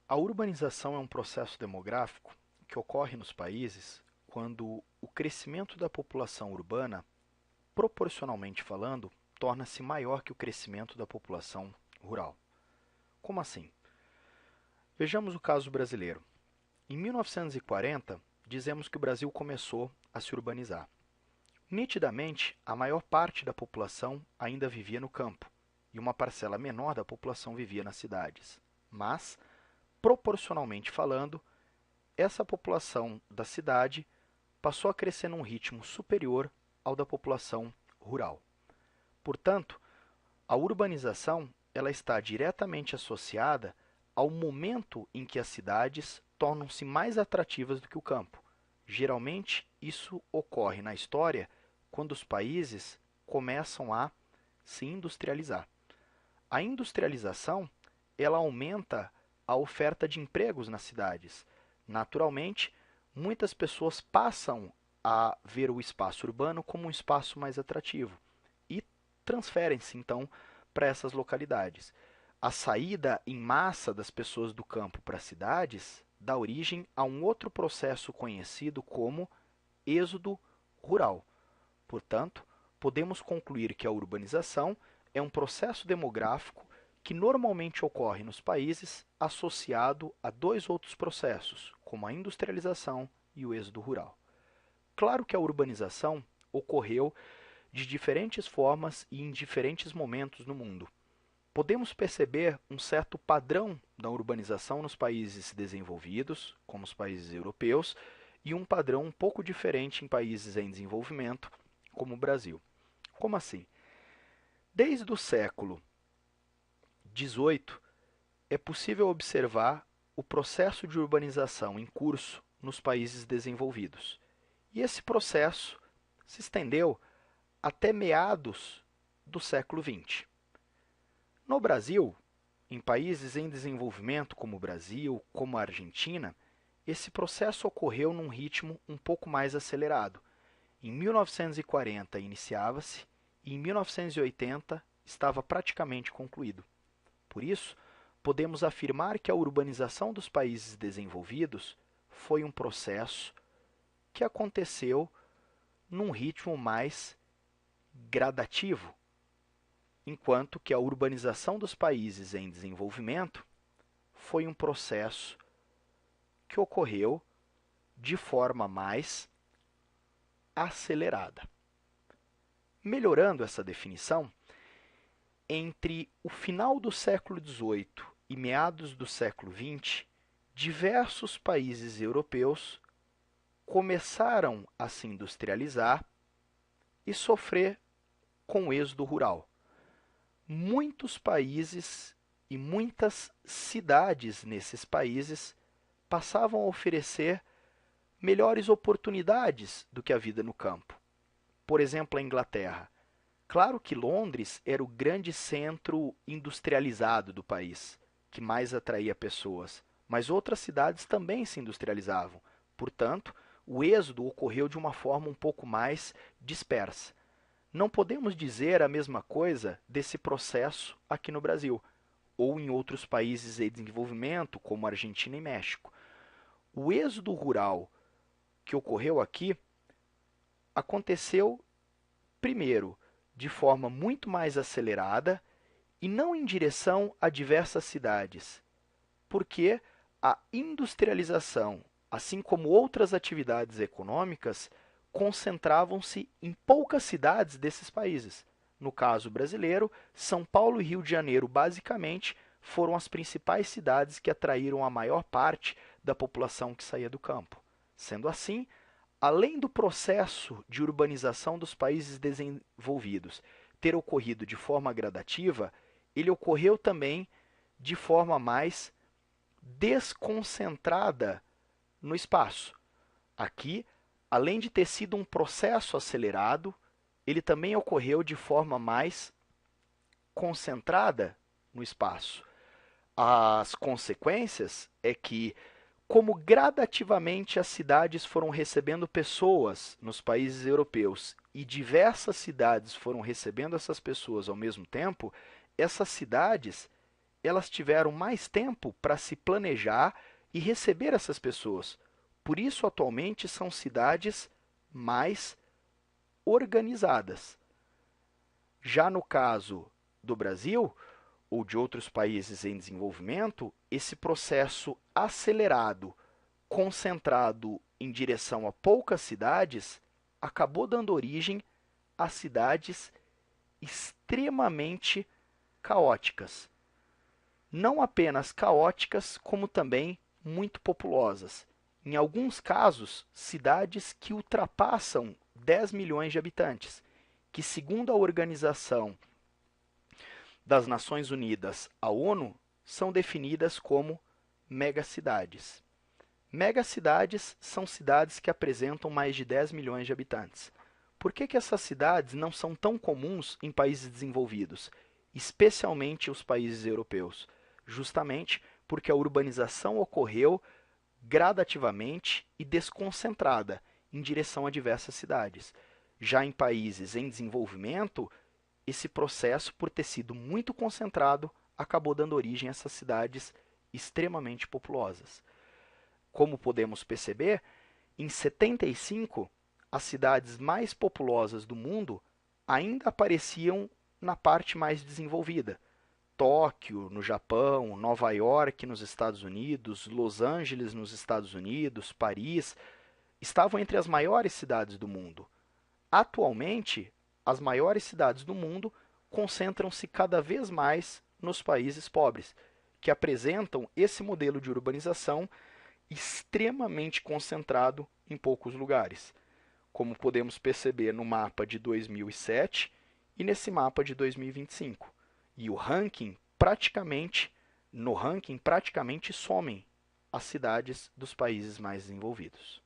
A urbanização é um processo demográfico que ocorre nos países quando o crescimento da população urbana, proporcionalmente falando, torna-se maior que o crescimento da população rural. Como assim? Vejamos o caso brasileiro. Em 1940, dizemos que o Brasil começou a se urbanizar. Nitidamente, a maior parte da população ainda vivia no campo e uma parcela menor da população vivia nas cidades. Mas, proporcionalmente falando, essa população da cidade passou a crescer num ritmo superior ao da população rural. Portanto, a urbanização ela está diretamente associada ao momento em que as cidades tornam-se mais atrativas do que o campo. Geralmente, isso ocorre na história quando os países começam a se industrializar. A industrialização ela aumenta a oferta de empregos nas cidades. Naturalmente, muitas pessoas passam a ver o espaço urbano como um espaço mais atrativo e transferem-se então para essas localidades. A saída em massa das pessoas do campo para as cidades dá origem a um outro processo conhecido como êxodo rural. Portanto, podemos concluir que a urbanização é um processo demográfico que normalmente ocorre nos países associado a dois outros processos, como a industrialização e o êxodo rural. Claro que a urbanização ocorreu de diferentes formas e em diferentes momentos no mundo. Podemos perceber um certo padrão da urbanização nos países desenvolvidos, como os países europeus, e um padrão um pouco diferente em países em desenvolvimento, como o Brasil. Como assim? Desde o século XVIII, é possível observar o processo de urbanização em curso nos países desenvolvidos. E esse processo se estendeu até meados do século XX. No Brasil, em países em desenvolvimento como o Brasil, como a Argentina, esse processo ocorreu num ritmo um pouco mais acelerado. Em 1940 iniciava-se e em 1980 estava praticamente concluído. Por isso, podemos afirmar que a urbanização dos países desenvolvidos foi um processo que aconteceu num ritmo mais gradativo, enquanto que a urbanização dos países em desenvolvimento foi um processo que ocorreu de forma mais acelerada. Melhorando essa definição, entre o final do século XVIII e meados do século XX, diversos países europeus começaram a se industrializar e sofrer com o êxodo rural. Muitos países e muitas cidades nesses países passavam a oferecer melhores oportunidades do que a vida no campo. Por exemplo, a Inglaterra. Claro que Londres era o grande centro industrializado do país, que mais atraía pessoas, mas outras cidades também se industrializavam. Portanto, o êxodo ocorreu de uma forma um pouco mais dispersa. Não podemos dizer a mesma coisa desse processo aqui no Brasil, ou em outros países em desenvolvimento, como Argentina e México. O êxodo rural que ocorreu aqui aconteceu, primeiro, de forma muito mais acelerada e não em direção a diversas cidades, porque a industrialização, assim como outras atividades econômicas, concentravam-se em poucas cidades desses países. No caso brasileiro, São Paulo e Rio de Janeiro, basicamente, foram as principais cidades que atraíram a maior parte da população que saía do campo. Sendo assim, além do processo de urbanização dos países desenvolvidos ter ocorrido de forma gradativa, ele ocorreu também de forma mais desconcentrada no espaço. Aqui, além de ter sido um processo acelerado, ele também ocorreu de forma mais concentrada no espaço. As consequências é que, como gradativamente as cidades foram recebendo pessoas nos países europeus e diversas cidades foram recebendo essas pessoas ao mesmo tempo, essas cidades elas tiveram mais tempo para se planejar e receber essas pessoas. Por isso, atualmente, são cidades mais organizadas. Já no caso do Brasil, ou de outros países em desenvolvimento, esse processo acelerado, concentrado em direção a poucas cidades, acabou dando origem a cidades extremamente caóticas. Não apenas caóticas, como também muito populosas. Em alguns casos, cidades que ultrapassam 10 milhões de habitantes, que, segundo a Organização das Nações Unidas, a ONU, são definidas como megacidades. Megacidades são cidades que apresentam mais de 10 milhões de habitantes. Por que essas cidades não são tão comuns em países desenvolvidos, especialmente os países europeus? Justamente porque a urbanização ocorreu gradativamente e desconcentrada em direção a diversas cidades. Já em países em desenvolvimento, esse processo, por ter sido muito concentrado, acabou dando origem a essas cidades extremamente populosas. Como podemos perceber, em 75, as cidades mais populosas do mundo ainda apareciam na parte mais desenvolvida. Tóquio, no Japão, Nova York, nos Estados Unidos, Los Angeles, nos Estados Unidos, Paris, estavam entre as maiores cidades do mundo. Atualmente, as maiores cidades do mundo concentram-se cada vez mais nos países pobres, que apresentam esse modelo de urbanização extremamente concentrado em poucos lugares, como podemos perceber no mapa de 2007 e nesse mapa de 2025. E o ranking no ranking praticamente somem as cidades dos países mais desenvolvidos.